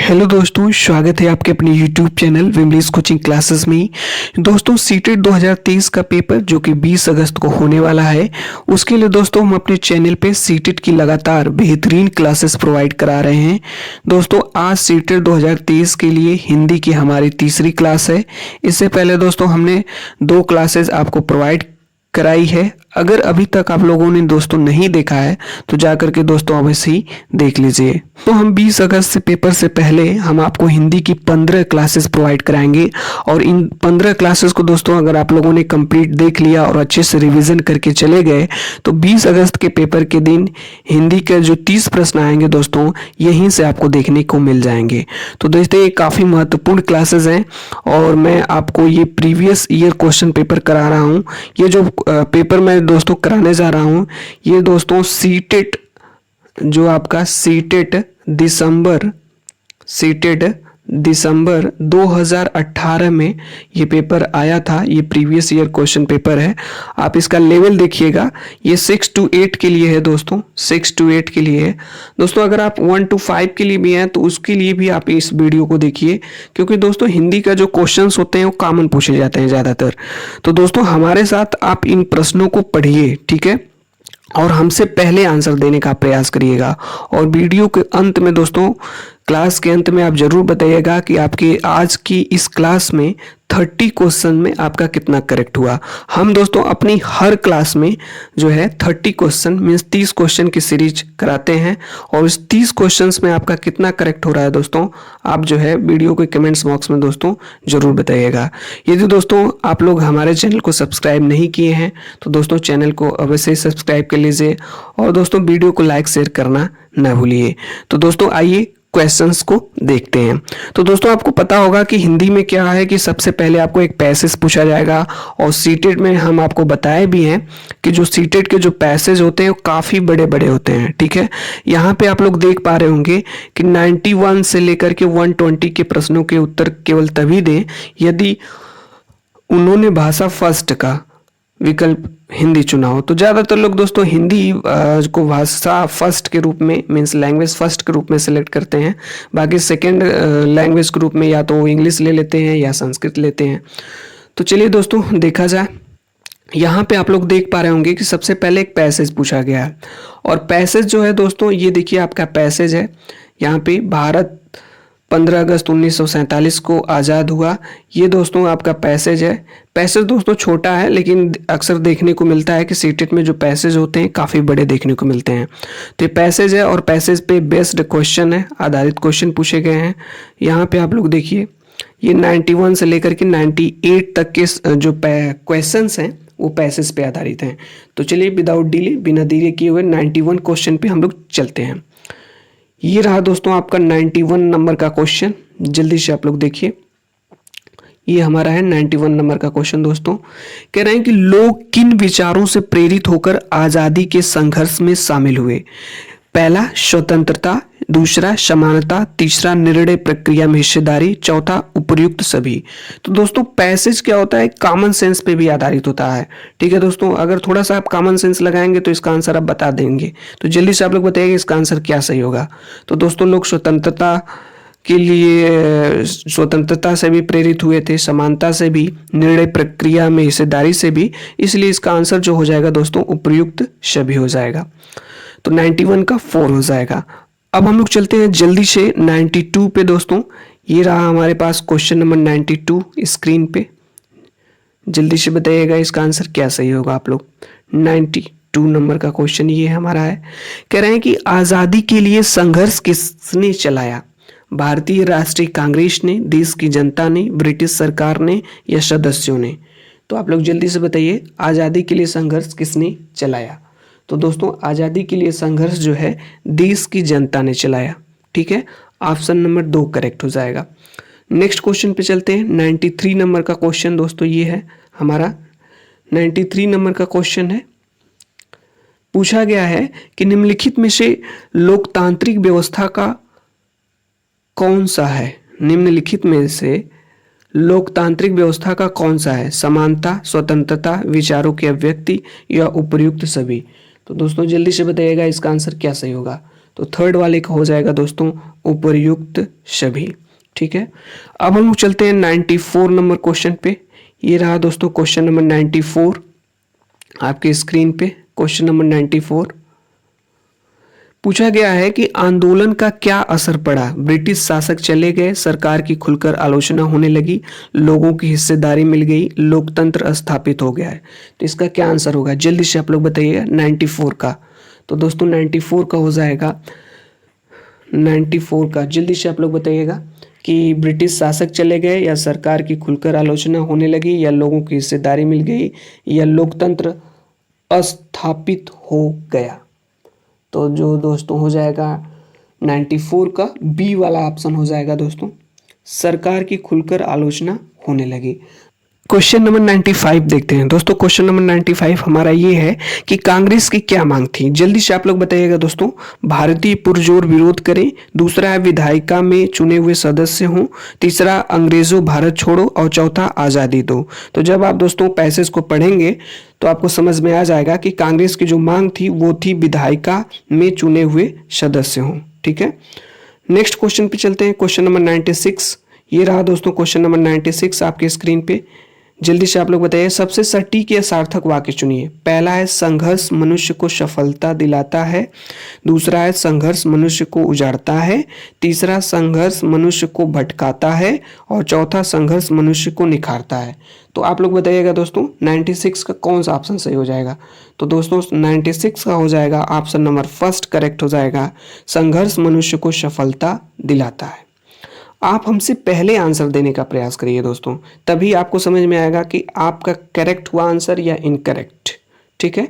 Hello दोस्तों, स्वागत है आपके अपने YouTube channel Vimlesh coaching classes में। दोस्तों सीटेट 2023 का पेपर जो कि 20 अगस्त को होने वाला है, उसके लिए दोस्तों हम अपने चैनल पे सीटेट की लगातार बेहतरीन क्लासेस प्रोवाइड करा रहे हैं। दोस्तों आज सीटेट 2023 के लिए हिंदी की हमारी तीसरी क्लास है। इससे पहले दोस्तों हमने 2 क्लासेस आपको प्रोवाइड कराई है। अगर अभी तक आप लोगों ने दोस्तों नहीं देखा है तो जाकर के दोस्तों अवश्य ही देख लीजिए। तो हम 20 अगस्त से पेपर से पहले हम आपको हिंदी की 15 क्लासेस प्रोवाइड कराएंगे और इन 15 क्लासेस को दोस्तों अगर आप लोगों ने कंप्लीट देख लिया और अच्छे से रिवीजन करके चले गए तो 20 अगस्त के पेपर के दिन हिंदी के जो 30 प्रश्न आएंगे दोस्तों यहीं से आपको देखने को मिल जाएंगे। तो दोस्तों ये काफ़ी महत्वपूर्ण क्लासेस हैं और मैं आपको ये प्रीवियस ईयर क्वेश्चन पेपर करा रहा हूँ। ये जो पेपर मैं दोस्तों कराने जा रहा हूँ ये दोस्तों सीटेट जो आपका सीटेट दिसंबर 2018 में ये पेपर आया था। ये प्रीवियस ईयर क्वेश्चन पेपर है। आप इसका लेवल देखिएगा, ये 6 to 8 के लिए है दोस्तों, 6 to 8 के लिए है दोस्तों। अगर आप 1 to 5 के लिए भी हैं तो उसके लिए भी आप इस वीडियो को देखिए, क्योंकि दोस्तों हिंदी का जो क्वेश्चंस होते हैं वो कॉमन पूछे जाते हैं ज़्यादातर। तो दोस्तों हमारे साथ आप इन प्रश्नों को पढ़िए, ठीक है, और हमसे पहले आंसर देने का प्रयास करिएगा। और वीडियो के अंत में दोस्तों, क्लास के अंत में आप जरूर बताइएगा कि आपके आज की इस क्लास में 30 क्वेश्चन में आपका कितना करेक्ट हुआ। हम दोस्तों अपनी हर क्लास में जो है 30 क्वेश्चन मीन्स 30 क्वेश्चन की सीरीज कराते हैं और इस 30 क्वेश्चंस में आपका कितना करेक्ट हो रहा है दोस्तों आप जो है वीडियो के कमेंट्स बॉक्स में दोस्तों जरूर बताइएगा। यदि दोस्तों आप लोग हमारे चैनल को सब्सक्राइब नहीं किए हैं तो दोस्तों चैनल को अवश्य सब्सक्राइब कर लीजिए और दोस्तों वीडियो को लाइक शेयर करना ना भूलिए। तो दोस्तों आइए क्वेश्चंस को देखते हैं। तो दोस्तों आपको पता होगा कि हिंदी में क्या है कि सबसे पहले आपको एक पैसेज पूछा जाएगा और सीटेट में हम आपको बताए भी हैं कि जो सीटेट के जो पैसेज होते हैं वो काफ़ी बड़े बड़े होते हैं, ठीक है। यहाँ पे आप लोग देख पा रहे होंगे कि 91 से लेकर के 120 के प्रश्नों के उत्तर केवल तभी दें यदि उन्होंने भाषा फर्स्ट का विकल्प हिंदी चुना हो। तो ज़्यादातर लोग दोस्तों हिंदी को भाषा फर्स्ट के रूप में मीन्स लैंग्वेज फर्स्ट के रूप में सेलेक्ट करते हैं। बाकी सेकंड लैंग्वेज के रूप में या तो इंग्लिश ले लेते हैं या संस्कृत लेते हैं। तो चलिए दोस्तों देखा जाए, यहाँ पे आप लोग देख पा रहे होंगे कि सबसे पहले एक पैसेज पूछा गया है और पैसेज जो है दोस्तों ये देखिए आपका पैसेज है। यहाँ पे भारत 15 अगस्त 1947 को आज़ाद हुआ, ये दोस्तों आपका पैसेज है। पैसेज दोस्तों छोटा है लेकिन अक्सर देखने को मिलता है कि सीटेट में जो पैसेज होते हैं काफ़ी बड़े देखने को मिलते हैं। तो ये पैसेज है और पैसेज पे बेस्ड क्वेश्चन है, आधारित क्वेश्चन पूछे गए हैं। यहाँ पे आप लोग देखिए ये 91 से लेकर के 98 तक के जो क्वेश्चंस हैं वो पैसेज पे आधारित हैं। तो चलिए विदाउट डिले, बिना देरी किए हुए 91 क्वेश्चन पे हम लोग चलते हैं। ये रहा दोस्तों आपका 91 नंबर का क्वेश्चन, जल्दी से आप लोग देखिए। ये हमारा है 91 नंबर का क्वेश्चन दोस्तों। कह रहे हैं कि लोग किन विचारों से प्रेरित होकर आज़ादी के संघर्ष में शामिल हुए। पहला स्वतंत्रता, दूसरा समानता, तीसरा निर्णय प्रक्रिया में हिस्सेदारी, चौथा उपर्युक्त सभी। तो दोस्तों पैसेज क्या होता है, कॉमन सेंस पे भी आधारित होता है, ठीक है दोस्तों। अगर थोड़ा सा आप कॉमन सेंस लगाएंगे तो इसका आंसर आप बता देंगे। तो जल्दी से आप लोग बताइए इसका आंसर क्या सही होगा। तो दोस्तों लोग स्वतंत्रता के लिए स्वतंत्रता से भी प्रेरित हुए थे, समानता से भी, निर्णय प्रक्रिया में हिस्सेदारी से भी, इसलिए इसका आंसर जो हो जाएगा दोस्तों उपर्युक्त सभी हो जाएगा। तो 91 का 4 हो जाएगा। अब हम लोग चलते हैं जल्दी से 92 पे दोस्तों। ये रहा हमारे पास क्वेश्चन नंबर 92 स्क्रीन पे। जल्दी से बताइएगा इसका आंसर क्या सही होगा आप लोग। 92 नंबर का क्वेश्चन ये हमारा है। कह रहे हैं कि आज़ादी के लिए संघर्ष किसने चलाया। भारतीय राष्ट्रीय कांग्रेस ने, देश की जनता ने, ब्रिटिश सरकार ने या सदस्यों ने। तो आप लोग जल्दी से बताइए आज़ादी के लिए संघर्ष किसने चलाया। तो दोस्तों आज़ादी के लिए संघर्ष जो है देश की जनता ने चलाया, ठीक है। ऑप्शन नंबर 2 करेक्ट हो जाएगा। नेक्स्ट क्वेश्चन पे चलते हैं। 93 नंबर का क्वेश्चन दोस्तों ये है हमारा। 93 नंबर का क्वेश्चन है, पूछा गया है कि निम्नलिखित में से लोकतांत्रिक व्यवस्था का कौन सा है। निम्नलिखित में से लोकतांत्रिक व्यवस्था का कौन सा है। समानता, स्वतंत्रता, विचारों की अभिव्यक्ति या उपर्युक्त सभी। तो दोस्तों जल्दी से बताइएगा इसका आंसर क्या सही होगा। तो थर्ड वाले का हो जाएगा दोस्तों उपर्युक्त सभी। ठीक है, अब हम लोग चलते हैं 94 नंबर क्वेश्चन पे। ये रहा दोस्तों क्वेश्चन नंबर 94 आपके स्क्रीन पे। क्वेश्चन नंबर 94 पूछा गया है कि आंदोलन का क्या असर पड़ा। ब्रिटिश शासक चले गए, सरकार की खुलकर आलोचना होने लगी, लोगों की हिस्सेदारी मिल गई, लोकतंत्र स्थापित हो गया है। तो इसका क्या आंसर होगा, जल्दी से आप लोग बताइएगा 94 का। तो दोस्तों 94 का हो जाएगा 94 का, जल्दी से आप लोग बताइएगा कि ब्रिटिश शासक चले गए, या सरकार की खुलकर आलोचना होने लगी, या लोगों की हिस्सेदारी मिल गई, या लोकतंत्र स्थापित हो गया। तो जो दोस्तों हो जाएगा 94 का बी वाला ऑप्शन हो जाएगा दोस्तों, सरकार की खुलकर आलोचना होने लगी। क्वेश्चन नंबर 95 देखते हैं दोस्तों। क्वेश्चन नंबर 95 हमारा ये है कि कांग्रेस की क्या मांग थी, जल्दी से आप लोग बताइएगा दोस्तों। भारतीय पुरजोर विरोध करें, दूसरा है विधायिका में चुने हुए सदस्य हों, तीसरा अंग्रेजों भारत छोड़ो, और चौथा आज़ादी दो। तो जब आप दोस्तों पैसेज को पढ़ेंगे तो आपको समझ में आ जाएगा कि कांग्रेस की जो मांग थी वो थी विधायिका में चुने हुए सदस्य हों। ठीक है, नेक्स्ट क्वेश्चन पे चलते हैं। क्वेश्चन नंबर 96 ये रहा दोस्तों क्वेश्चन नंबर 96 आपके स्क्रीन पे। जल्दी से आप लोग बताइए, सबसे सटीक या सार्थक वाक्य चुनिए। पहला है संघर्ष मनुष्य को सफलता दिलाता है, दूसरा है संघर्ष मनुष्य को उजाड़ता है, तीसरा संघर्ष मनुष्य को भटकाता है, और चौथा संघर्ष मनुष्य को निखारता है। तो आप लोग बताइएगा दोस्तों 96 का कौन सा ऑप्शन सही हो जाएगा। तो दोस्तों 96 का हो जाएगा ऑप्शन नंबर फर्स्ट करेक्ट हो जाएगा, संघर्ष मनुष्य को सफलता दिलाता है। आप हमसे पहले आंसर देने का प्रयास करिए दोस्तों, तभी आपको समझ में आएगा कि आपका करेक्ट हुआ आंसर या इनकरेक्ट। ठीक है,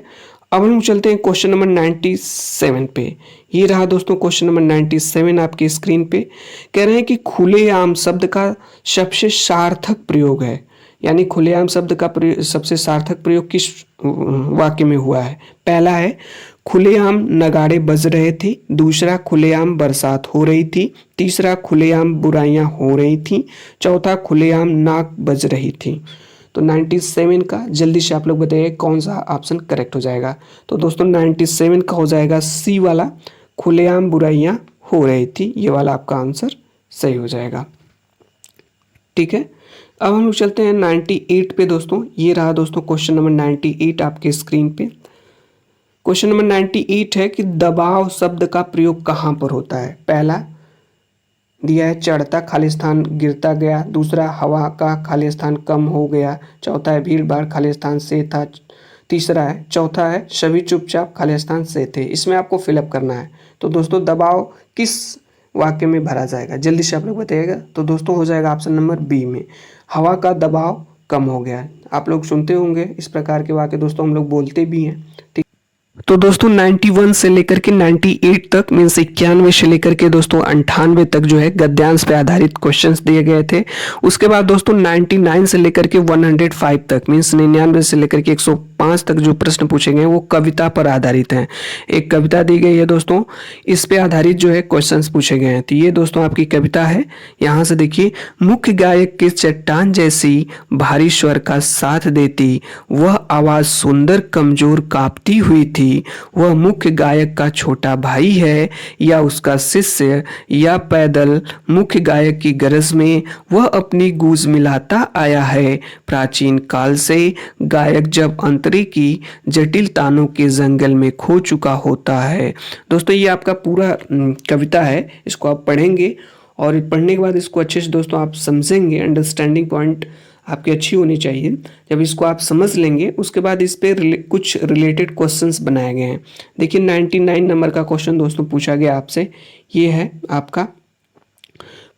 अब हम चलते हैं क्वेश्चन नंबर 97 पे। ये रहा दोस्तों क्वेश्चन नंबर 97 आपकी स्क्रीन पे। कह रहे हैं कि खुलेआम शब्द का सबसे सार्थक प्रयोग है, यानी खुलेआम शब्द का सबसे सार्थक प्रयोग किस वाक्य में हुआ है। पहला है खुलेआम नगाड़े बज रहे थे, दूसरा खुलेआम बरसात हो रही थी, तीसरा खुलेआम बुराइयां हो रही थी, चौथा खुलेआम नाक बज रही थी। तो 97 का जल्दी से आप लोग बताइए कौन सा ऑप्शन करेक्ट हो जाएगा। तो दोस्तों 97 का हो जाएगा सी वाला, खुलेआम बुराइयां हो रही थी, ये वाला आपका आंसर सही हो जाएगा। ठीक है, अब हम लोग चलते हैं 98 पे दोस्तों। ये रहा दोस्तों क्वेश्चन नंबर 98 आपके स्क्रीन पे। क्वेश्चन नंबर 98 है कि दबाव शब्द का प्रयोग कहाँ पर होता है। पहला दिया है चढ़ता खाली स्थान गिरता गया, दूसरा हवा का खाली स्थान कम हो गया, चौथा है भीड़ भाड़ खाली स्थान से था, तीसरा है चौथा है सभी चुपचाप खाली स्थान से थे। इसमें आपको फिलअप करना है। तो दोस्तों दबाव किस वाक्य में भरा जाएगा, जल्दी से आप लोग बताइएगा। तो दोस्तों हो जाएगा ऑप्शन नंबर बी में, हवा का दबाव कम हो गया। आप लोग सुनते होंगे इस प्रकार के वाक्य दोस्तों, हम लोग बोलते भी हैं। ठीक, तो दोस्तों 91 से लेकर के 98 तक मीन्स 91 से लेकर के दोस्तों 98 तक जो है गद्यांश पे आधारित क्वेश्चंस दिए गए थे। उसके बाद दोस्तों 99 से लेकर के 105 तक मीन्स 99 से लेकर के 105 तक जो प्रश्न पूछे गए वो कविता पर आधारित हैं। एक कविता दी गई है दोस्तों, इस पे आधारित जो है क्वेश्चंस पूछे गए हैं। तो ये दोस्तों आपकी कविता है। यहाँ से देखिए, मुख्य गायक की चट्टान जैसी भारी स्वर का साथ देती वह आवाज सुंदर कमजोर कांपती हुई थी। वह मुख्य गायक का छोटा भाई है या उसका शिष्य, या पैदल मुख्य गायक की गरज में वह अपनी गूंज मिलाता आया है। प्राचीन काल से गायक जब अंतरे की जटिल तानों के जंगल में खो चुका होता है। दोस्तों ये आपका पूरा कविता है, इसको आप पढ़ेंगे और पढ़ने के बाद इसको अच्छे से दोस्तों आप समझेंगे। अंडरस्टैंडिंग पॉइंट आपकी अच्छी होनी चाहिए। जब इसको आप समझ लेंगे उसके बाद इस पे कुछ रिलेटेड क्वेश्चंस बनाए गए हैं। देखिए 99 नंबर का क्वेश्चन दोस्तों पूछा गया आपसे, ये है आपका।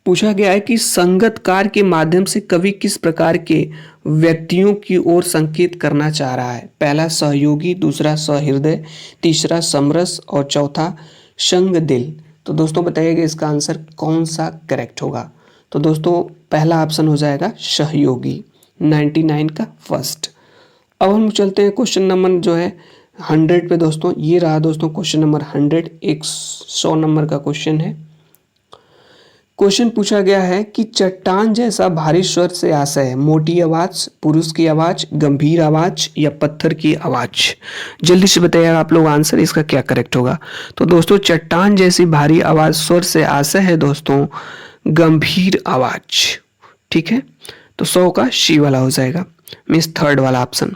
पूछा गया है कि संगतकार के माध्यम से कवि किस प्रकार के व्यक्तियों की ओर संकेत करना चाह रहा है। पहला सहयोगी, दूसरा सहृदय, तीसरा समरस और चौथा संग दिल। तो दोस्तों बताइएगा इसका आंसर कौन सा करेक्ट होगा। तो दोस्तों पहला ऑप्शन हो जाएगा सहयोगी, 99 का फर्स्ट। अब हम चलते हैं क्वेश्चन नंबर जो है 100 पे दोस्तों। ये रहा दोस्तों क्वेश्चन नंबर 100, 100 नंबर का क्वेश्चन है। क्वेश्चन पूछा गया है कि चट्टान जैसा भारी स्वर से आशय है मोटी आवाज, पुरुष की आवाज, गंभीर आवाज या पत्थर की आवाज। जल्दी से बताइएगा आप लोग आंसर इसका क्या करेक्ट होगा। तो दोस्तों चट्टान जैसी भारी आवाज स्वर से आशय है दोस्तों गंभीर आवाज। ठीक है, तो 100 का शी वाला हो जाएगा, मीन्स थर्ड वाला ऑप्शन।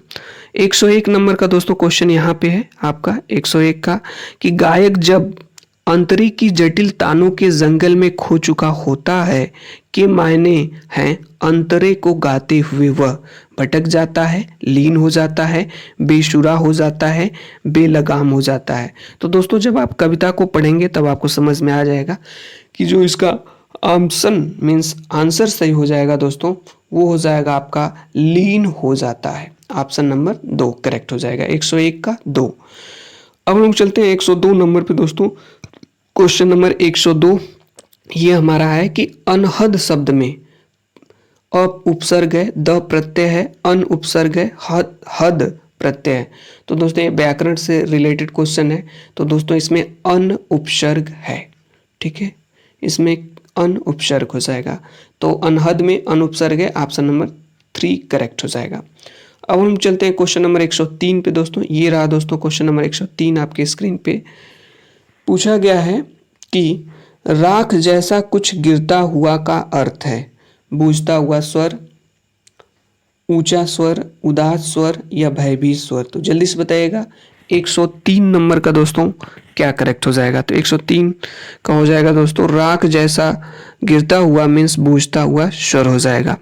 101 नंबर का दोस्तों क्वेश्चन यहाँ पे है आपका 101 का कि गायक जब अंतरी की जटिल तानों के जंगल में खो चुका होता है के मायने हैं अंतरे को गाते हुए वह भटक जाता है, लीन हो जाता है, बेसुरा हो जाता है, बेलगाम हो जाता है। तो दोस्तों जब आप कविता को पढ़ेंगे तब आपको समझ में आ जाएगा कि जो इसका ऑप्शन मीन्स आंसर सही हो जाएगा दोस्तों वो हो जाएगा आपका लीन हो जाता है। ऑप्शन नंबर 2 करेक्ट हो जाएगा 101 का 2। अब हम लोग चलते हैं 102 नंबर पे दोस्तों। क्वेश्चन नंबर 102 ये हमारा है कि अनहद शब्द में अप उपसर्ग है, द प्रत्यय है, अन उपसर्ग है, हद प्रत्यय है। तो दोस्तों ये व्याकरण से रिलेटेड क्वेश्चन है। तो दोस्तों इसमें अन उपसर्ग है। ठीक है, इसमें अन उपसर्ग हो जाएगा। तो अनहद में अन उपसर्ग है, ऑप्शन नंबर 3 करेक्ट हो जाएगा। अब हम चलते हैं क्वेश्चन नंबर 103 पे दोस्तों। ये रहा दोस्तों क्वेश्चन नंबर 103 आपके स्क्रीन पे। पूछा गया है कि राख जैसा कुछ गिरता हुआ का अर्थ है बूझता हुआ स्वर, ऊंचा स्वर, उदास स्वर या भयभीत स्वर। तो जल्दी से बताइएगा 103 नंबर का दोस्तों क्या करेक्ट हो जाएगा। तो 103 का हो जाएगा दोस्तों राख जैसा गिरता हुआ मीन्स बूझता हुआ स्वर हो जाएगा।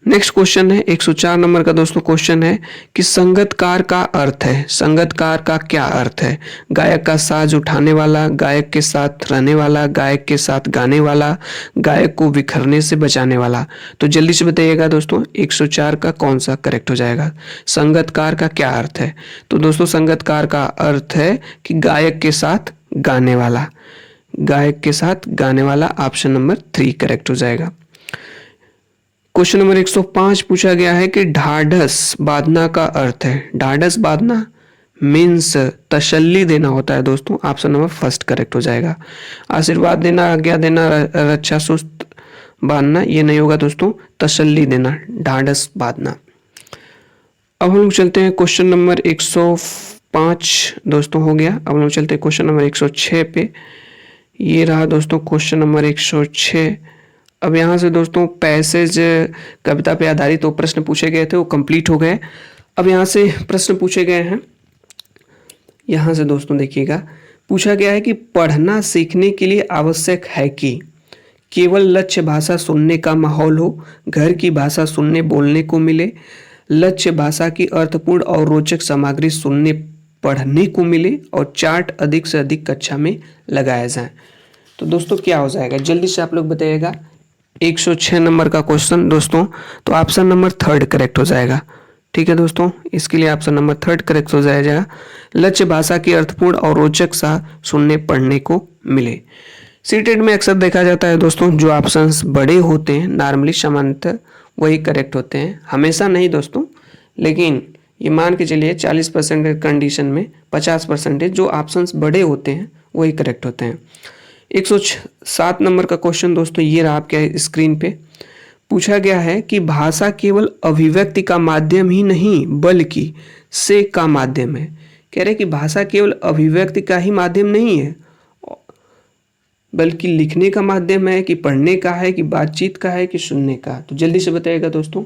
नेक्स्ट क्वेश्चन है 104 नंबर का दोस्तों क्वेश्चन है कि संगतकार का अर्थ है। संगतकार का क्या अर्थ है? गायक का साज उठाने वाला, गायक के साथ रहने वाला, गायक के साथ गाने वाला, गायक को बिखरने से बचाने वाला। तो जल्दी से बताइएगा दोस्तों 104 का कौन सा करेक्ट हो जाएगा। संगतकार का क्या अर्थ है? तो दोस्तों संगतकार का अर्थ है कि गायक के साथ गाने वाला, गायक के साथ गाने वाला। ऑप्शन नंबर 3 करेक्ट हो जाएगा। क्वेश्चन नंबर 105 पूछा गया है कि ढाढ़स बांधना का अर्थ है। ढाढ़स बांधना मीन्स तसल्ली देना होता है दोस्तों। ऑप्शन नंबर 1 करेक्ट हो जाएगा। आशीर्वाद देना, आज्ञा देना, रक्षा सुस्त बांधना ये नहीं होगा दोस्तों, तसल्ली देना, ढाढ़स बांधना। अब हम लोग चलते हैं क्वेश्चन नंबर 105 दोस्तों हो गया। अब हम लोग चलते हैं क्वेश्चन नंबर 106 पे। ये रहा दोस्तों क्वेश्चन नंबर 106। अब यहाँ से दोस्तों पैसेज कविता पे आधारित तो प्रश्न पूछे गए थे वो कंप्लीट हो गए। अब यहाँ से प्रश्न पूछे गए हैं। यहाँ से दोस्तों देखिएगा पूछा गया है कि पढ़ना सीखने के लिए आवश्यक है कि केवल लक्ष्य भाषा सुनने का माहौल हो, घर की भाषा सुनने बोलने को मिले, लक्ष्य भाषा की अर्थपूर्ण और रोचक सामग्री सुनने पढ़ने को मिले और चार्ट अधिक से अधिक कक्षा में लगाया जाए। तो दोस्तों क्या हो जाएगा जल्दी से आप लोग बताइएगा। 106 नंबर का क्वेश्चन दोस्तों, तो ऑप्शन नंबर 3 करेक्ट हो जाएगा। ठीक है दोस्तों, इसके लिए ऑप्शन नंबर 3 करेक्ट हो जाएगा। लक्ष्य भाषा की अर्थपूर्ण और रोचक सा सुनने पढ़ने को मिले। सीटेट में अक्सर देखा जाता है दोस्तों जो ऑप्शंस बड़े होते हैं नॉर्मली सामान्यतः वही करेक्ट होते हैं, हमेशा नहीं दोस्तों, लेकिन ये मान के चलिए 40% कंडीशन में 50% जो ऑप्शंस बड़े होते हैं वही करेक्ट होते हैं। 107 नंबर का क्वेश्चन दोस्तों ये रहा आपके स्क्रीन पे। पूछा गया है कि भाषा केवल अभिव्यक्ति का माध्यम ही नहीं बल्कि से का माध्यम है। कह रहे कि भाषा केवल अभिव्यक्ति का ही माध्यम नहीं है बल्कि लिखने का माध्यम है, कि पढ़ने का है, कि बातचीत का है, कि सुनने का। तो जल्दी से बताइएगा दोस्तों।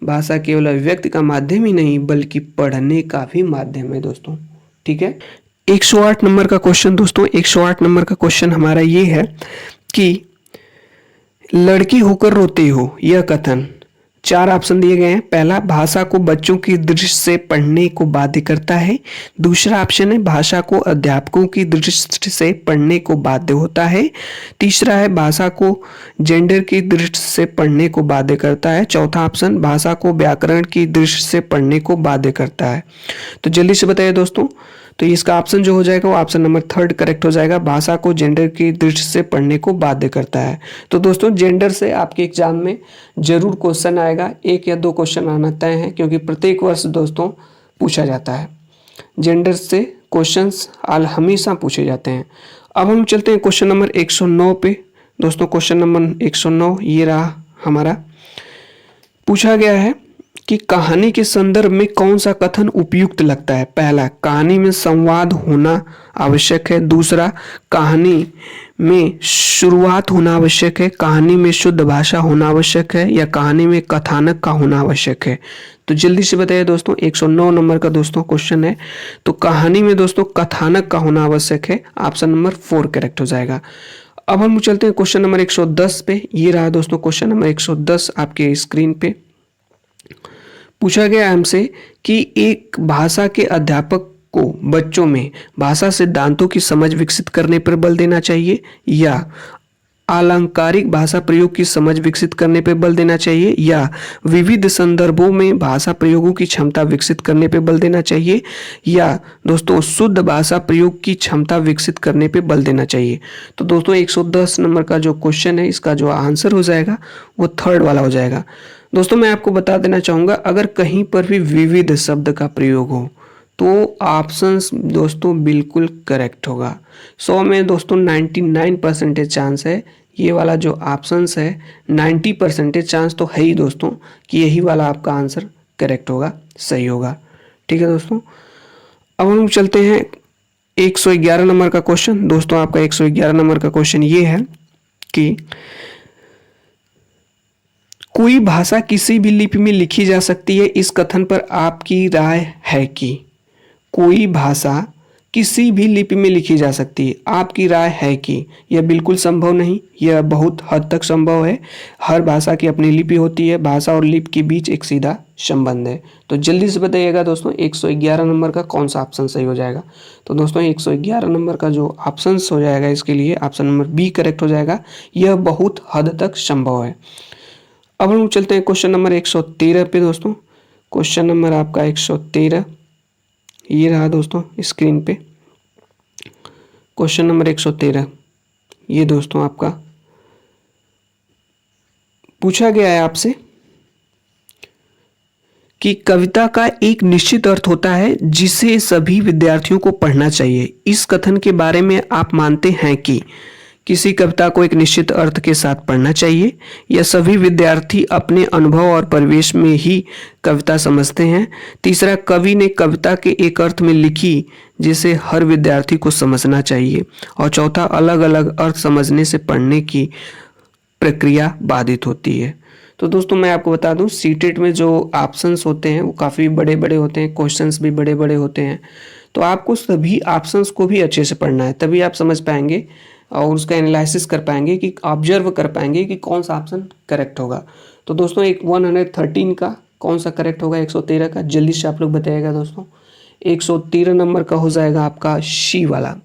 भाषा केवल अभिव्यक्ति का माध्यम ही नहीं बल्कि पढ़ने का भी माध्यम है दोस्तों। ठीक है, 108 नंबर का क्वेश्चन दोस्तों। 108 नंबर का क्वेश्चन हमारा ये है कि लड़की होकर रोते हो यह कथन। 4 ऑप्शन दिए गए हैं। पहला, भाषा को बच्चों की दृष्टि से पढ़ने को बाध्य करता है। दूसरा ऑप्शन है भाषा को अध्यापकों की दृष्टि से पढ़ने को बाध्य होता है। तीसरा है भाषा को जेंडर की दृष्टि से पढ़ने को बाध्य करता है। चौथा ऑप्शन भाषा को व्याकरण की दृष्टि से पढ़ने को बाध्य करता है। तो जल्दी से बताइए दोस्तों। तो इसका ऑप्शन जो हो जाएगा वो ऑप्शन नंबर 3 करेक्ट हो जाएगा। भाषा को जेंडर की दृष्टि से पढ़ने को बाध्य करता है। तो दोस्तों जेंडर से आपके एग्जाम में जरूर क्वेश्चन आएगा, 1 या 2 क्वेश्चन आना तय है क्योंकि प्रत्येक वर्ष दोस्तों पूछा जाता है। जेंडर से क्वेश्चंस हमेशा पूछे जाते हैं। अब हम चलते हैं क्वेश्चन नंबर 109 पे। दोस्तों क्वेश्चन नंबर 109 ये रहा हमारा। पूछा गया है कि कहानी के संदर्भ में कौन सा कथन उपयुक्त लगता है। पहला, कहानी में संवाद होना आवश्यक है। दूसरा, कहानी में शुरुआत होना आवश्यक है। कहानी में शुद्ध भाषा होना आवश्यक है, या कहानी में कथानक का होना आवश्यक है। तो जल्दी से बताइए दोस्तों, 109 नंबर का दोस्तों क्वेश्चन है। तो कहानी में दोस्तों कथानक का होना आवश्यक है। ऑप्शन नंबर 4 करेक्ट हो जाएगा। अब हम चलते हैं क्वेश्चन नंबर 110 पे। ये रहा दोस्तों क्वेश्चन नंबर 110 आपके स्क्रीन पे। पूछा गया हमसे कि एक भाषा के अध्यापक को बच्चों में भाषा सिद्धांतों की समझ विकसित करने पर बल देना चाहिए, या अलंकारिक भाषा प्रयोग की समझ विकसित करने पर बल देना चाहिए, या विविध संदर्भों में भाषा प्रयोगों की क्षमता विकसित करने पर बल देना चाहिए, या दोस्तों शुद्ध भाषा प्रयोग की क्षमता विकसित करने पर बल देना चाहिए। तो दोस्तों 110 नंबर का जो क्वेश्चन है, इसका जो आंसर हो जाएगा वो थर्ड वाला हो जाएगा। दोस्तों मैं आपको बता देना चाहूँगा, अगर कहीं पर भी विविध शब्द का प्रयोग हो तो ऑप्शंस दोस्तों बिल्कुल करेक्ट होगा। 100 में दोस्तों 99% चांस है, ये वाला जो ऑप्शंस है 90% चांस तो है ही दोस्तों कि यही वाला आपका आंसर करेक्ट होगा, सही होगा। ठीक है दोस्तों, अब हम चलते हैं 111 नंबर का क्वेश्चन। दोस्तों आपका 111 नंबर का क्वेश्चन ये है कि कोई भाषा किसी भी लिपि में लिखी जा सकती है, इस कथन पर आपकी राय है कि कोई भाषा किसी भी लिपि में लिखी जा सकती है, आपकी राय है कि यह बिल्कुल संभव नहीं, यह बहुत हद तक संभव है। हर भाषा की अपनी लिपि होती है, भाषा और लिपि के बीच एक सीधा संबंध है। तो जल्दी से बताइएगा दोस्तों 111 नंबर का कौन सा ऑप्शन सही हो जाएगा। तो दोस्तों 111 नंबर का जो ऑप्शन हो जाएगा इसके लिए ऑप्शन नंबर बी करेक्ट हो जाएगा, यह बहुत हद तक संभव है। अब हम चलते हैं क्वेश्चन नंबर 113 पे दोस्तों। क्वेश्चन नंबर आपका 113 ये रहा दोस्तों स्क्रीन पे। क्वेश्चन नंबर 113 ये दोस्तों आपका पूछा गया है आपसे कि कविता का एक निश्चित अर्थ होता है जिसे सभी विद्यार्थियों को पढ़ना चाहिए। इस कथन के बारे में आप मानते हैं कि किसी कविता को एक निश्चित अर्थ के साथ पढ़ना चाहिए, या सभी विद्यार्थी अपने अनुभव और परिवेश में ही कविता समझते हैं। तीसरा, कवि ने कविता के एक अर्थ में लिखी जिसे हर विद्यार्थी को समझना चाहिए। और चौथा, अलग अलग अर्थ समझने से पढ़ने की प्रक्रिया बाधित होती है। तो दोस्तों मैं आपको बता दूं, सीटेट में जो ऑप्शंस होते हैं वो काफ़ी बड़े बड़े होते हैं, क्वेश्चंस भी बड़े बड़े होते हैं। तो आपको सभी ऑप्शंस को भी अच्छे से पढ़ना है, तभी आप समझ पाएंगे और उसका एनालिसिस कर पाएंगे, कि ऑब्जर्व कर पाएंगे कि कौन सा ऑप्शन करेक्ट होगा। तो दोस्तों एक 113 का कौन सा करेक्ट होगा 113 का, जल्दी से आप लोग बताइएगा दोस्तों। 113 नंबर का हो जाएगा आपका सी वाला,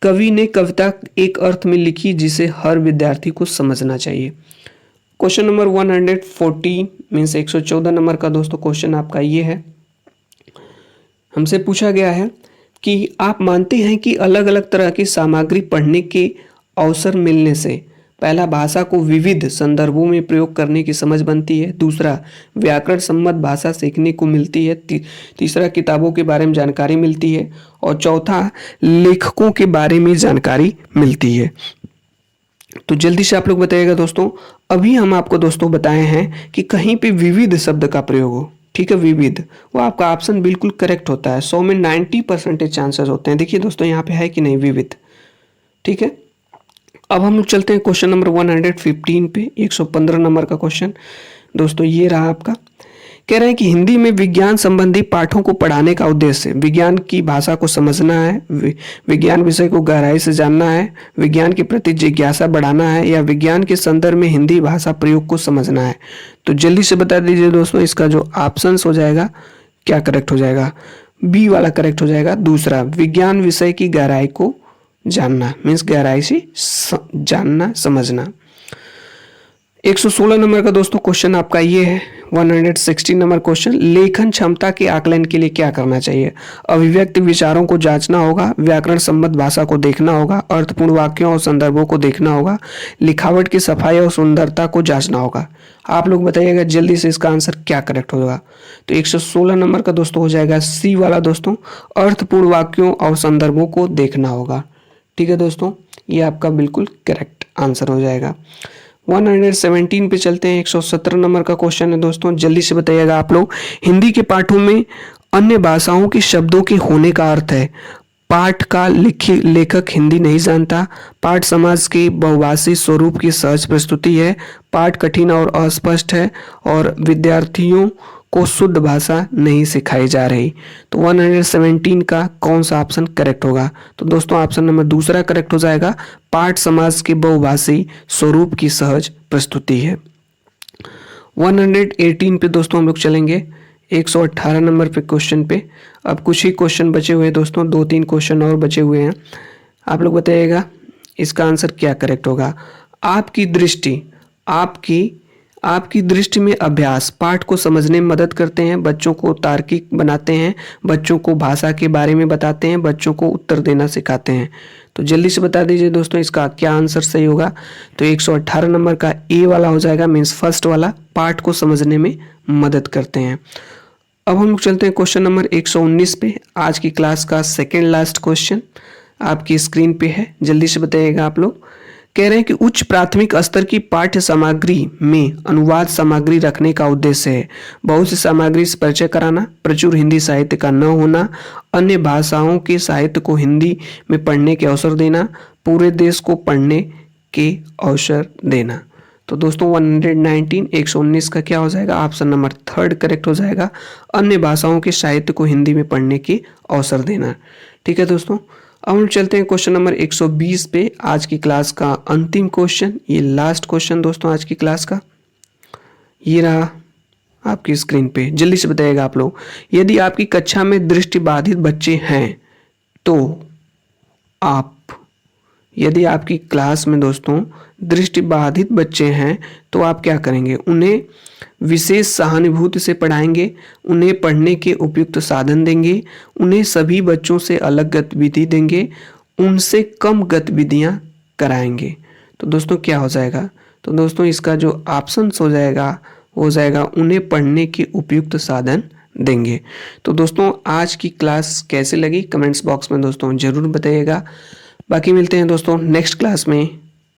कवि ने कविता एक अर्थ में लिखी जिसे हर विद्यार्थी को समझना चाहिए। क्वेश्चन नंबर 114 मीन्स 114 नंबर का दोस्तों क्वेश्चन आपका ये है। हमसे पूछा गया है कि आप मानते हैं कि अलग अलग तरह की सामग्री पढ़ने के अवसर मिलने से पहला, भाषा को विविध संदर्भों में प्रयोग करने की समझ बनती है। दूसरा, व्याकरण सम्मत भाषा सीखने को मिलती है। तीसरा, किताबों के बारे में जानकारी मिलती है। और चौथा, लेखकों के बारे में जानकारी मिलती है। तो जल्दी से आप लोग बताइएगा दोस्तों। अभी हम आपको दोस्तों बताए हैं कि कहीं पे विविध शब्द का प्रयोग हो, ठीक है, विविध, वो आपका ऑप्शन बिल्कुल करेक्ट होता है। 100 में 90% चांसेस होते हैं। देखिए दोस्तों यहाँ पे है कि नहीं विविध, ठीक है। अब हम लोग चलते हैं क्वेश्चन नंबर 115 पे, 115 नंबर का क्वेश्चन दोस्तों ये रहा आपका। कह रहे हैं कि हिंदी में विज्ञान संबंधी पाठों को पढ़ाने का उद्देश्य विज्ञान की भाषा को समझना है, विज्ञान विषय को गहराई से जानना है, विज्ञान के प्रति जिज्ञासा बढ़ाना है, या विज्ञान के संदर्भ में हिंदी भाषा प्रयोग को समझना है। तो जल्दी से बता दीजिए दोस्तों, इसका जो ऑप्शंस हो जाएगा क्या करेक्ट हो जाएगा। बी वाला करेक्ट हो जाएगा। दूसरा, विज्ञान विषय की गहराई को जानना मीन्स गहराई से जानना समझना। 116 नंबर का दोस्तों क्वेश्चन आपका ये है। 116 नंबर क्वेश्चन, लेखन क्षमता के आकलन के लिए क्या करना चाहिए। अभिव्यक्ति विचारों को जांचना होगा, व्याकरण सम्मत भाषा को देखना होगा, अर्थपूर्ण वाक्यों और संदर्भों को देखना होगा, लिखावट की सफाई और सुंदरता को जांचना होगा। आप लोग बताइएगा जल्दी से इसका आंसर क्या करेक्ट होगा। तो 116 नंबर का दोस्तों हो जाएगा सी वाला दोस्तों, अर्थपूर्ण वाक्यों और संदर्भों को देखना होगा। ठीक है दोस्तों, ये आपका बिल्कुल करेक्ट आंसर हो जाएगा। 117 पे चलते हैं। 117 नंबर का क्वेश्चन है दोस्तों, जल्दी से बताइएगा आप लोग। हिंदी के पाठों में अन्य भाषाओं के शब्दों के होने का अर्थ है। पाठ का लेखक हिंदी नहीं जानता। पाठ समाज के बहुभाषी स्वरूप की सहज प्रस्तुति है। पाठ कठिन और अस्पष्ट है और विद्यार्थियों को शुद्ध भाषा नहीं सिखाई जा रही। तो 117 का कौन सा ऑप्शन करेक्ट होगा? तो दोस्तों ऑप्शन नंबर दूसरा करेक्ट हो जाएगा। पाठ समाज के बहुभाषी स्वरूप की सहज प्रस्तुति है। 118 पे दोस्तों हम लोग चलेंगे। 118 नंबर पे क्वेश्चन पे अब कुछ ही क्वेश्चन बचे हुए हैं दोस्तों, 2-3 क्वेश्चन और बचे हुए हैं। आप लोग बताइएगा इसका आंसर क्या करेक्ट होगा। आपकी दृष्टि में अभ्यास पाठ को समझने में मदद करते हैं, बच्चों को तार्किक बनाते हैं, बच्चों को भाषा के बारे में बताते हैं, बच्चों को उत्तर देना सिखाते हैं। तो जल्दी से बता दीजिए दोस्तों इसका क्या आंसर सही होगा। तो 118 नंबर का ए वाला हो जाएगा, मीन्स फर्स्ट वाला, पाठ को समझने में मदद करते हैं। अब हम लोग चलते हैं क्वेश्चन नंबर 119 पे। आज की क्लास का सेकेंड लास्ट क्वेश्चन आपकी स्क्रीन पे है, जल्दी से बताइएगा आप लोग। कह रहे हैं कि उच्च प्राथमिक स्तर की पाठ्य सामग्री में अनुवाद सामग्री रखने का उद्देश्य है। बहुत सी सामग्री से परिचय कराना, प्रचुर हिंदी साहित्य का न होना, अन्य भाषाओं के साहित्य को हिंदी में पढ़ने के अवसर देना, पूरे देश को पढ़ने के अवसर देना। तो दोस्तों 119 का क्या हो जाएगा? ऑप्शन नंबर थर्ड करेक्ट हो जाएगा। अन्य भाषाओं के साहित्य को हिंदी में पढ़ने के अवसर देना। ठीक है दोस्तों, अब हम चलते हैं क्वेश्चन नंबर 120 पे। आज की क्लास का अंतिम क्वेश्चन, ये लास्ट क्वेश्चन दोस्तों आज की क्लास का, ये रहा आपकी स्क्रीन पे। जल्दी से बताइएगा आप लोग। यदि आपकी कक्षा में दृष्टिबाधित बच्चे हैं तो यदि आपकी क्लास में दोस्तों दृष्टिबाधित बच्चे हैं तो आप क्या करेंगे? उन्हें विशेष सहानुभूति से पढ़ाएंगे, उन्हें पढ़ने के उपयुक्त साधन देंगे, उन्हें सभी बच्चों से अलग गतिविधि देंगे, उनसे कम गतिविधियां कराएंगे। तो दोस्तों क्या हो जाएगा? तो दोस्तों इसका जो ऑप्शन हो जाएगा उन्हें पढ़ने के उपयुक्त साधन देंगे। तो दोस्तों आज की क्लास कैसे लगी कमेंट्स बॉक्स में दोस्तों जरूर बताइएगा। बाकी मिलते हैं दोस्तों नेक्स्ट क्लास में।